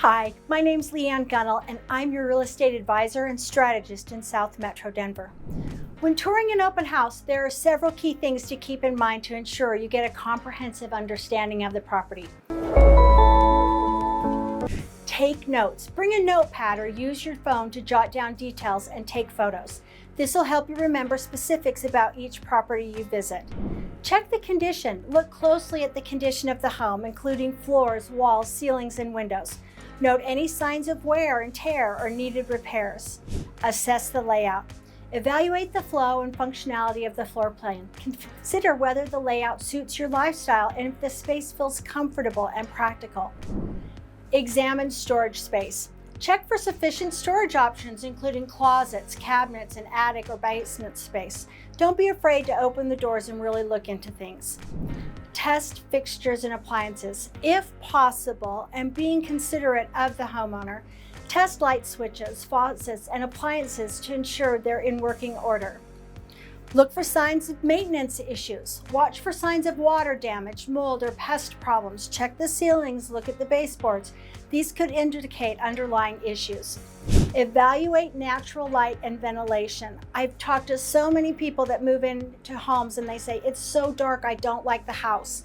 Hi, my name's Leanne Gunnell, and I'm your real estate advisor and strategist in South Metro Denver. When touring an open house, there are several key things to keep in mind to ensure you get a comprehensive understanding of the property. Take notes. Bring a notepad or use your phone to jot down details and take photos. This will help you remember specifics about each property you visit. Check the condition. Look closely at the condition of the home, including floors, walls, ceilings, and windows. Note any signs of wear and tear or needed repairs. Assess the layout. Evaluate the flow and functionality of the floor plan. Consider whether the layout suits your lifestyle and if the space feels comfortable and practical. Examine storage space. Check for sufficient storage options, including closets, cabinets, and attic or basement space. Don't be afraid to open the doors and really look into things. Test fixtures and appliances. If possible, and being considerate of the homeowner, test light switches, faucets, and appliances to ensure they're in working order. Look for signs of maintenance issues. Watch for signs of water damage, mold, or pest problems. Check the ceilings, look at the baseboards. These could indicate underlying issues. Evaluate natural light and ventilation. I've talked to so many people that move into homes and they say, it's so dark, I don't like the house.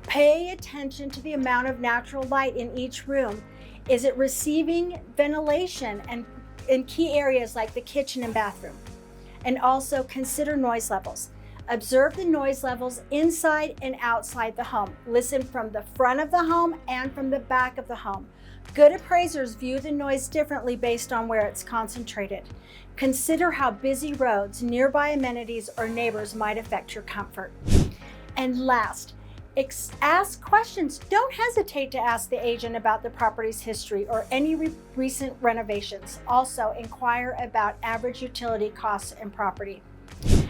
Pay attention to the amount of natural light in each room. Is it receiving ventilation and in key areas like the kitchen and bathroom? And also consider noise levels. Observe the noise levels inside and outside the home. Listen from the front of the home and from the back of the home. Good appraisers view the noise differently based on where it's concentrated. Consider how busy roads, nearby amenities, or neighbors might affect your comfort. And last, ask questions. Don't hesitate to ask the agent about the property's history or any recent renovations. Also, inquire about average utility costs and property.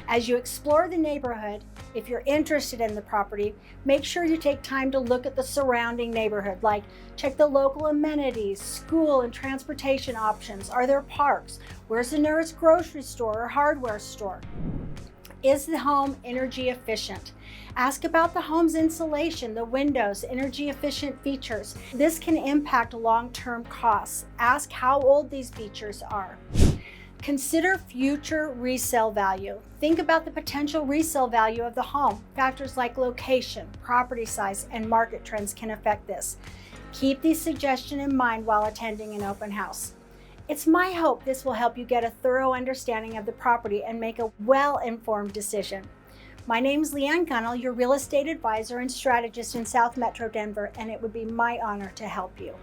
As you explore the neighborhood, if you're interested in the property, make sure you take time to look at the surrounding neighborhood, like check the local amenities, school and transportation options. Are there parks? Where's the nearest grocery store or hardware store? Is the home energy efficient? Ask about the home's insulation, the windows, energy efficient features. This can impact long-term costs. Ask how old these features are. Consider future resale value. Think about the potential resale value of the home. Factors like location, property size, and market trends can affect this. Keep these suggestions in mind while attending an open house. It's my hope this will help you get a thorough understanding of the property and make a well-informed decision. My name is Leanne Gunnell, your real estate advisor and strategist in South Metro Denver, and it would be my honor to help you.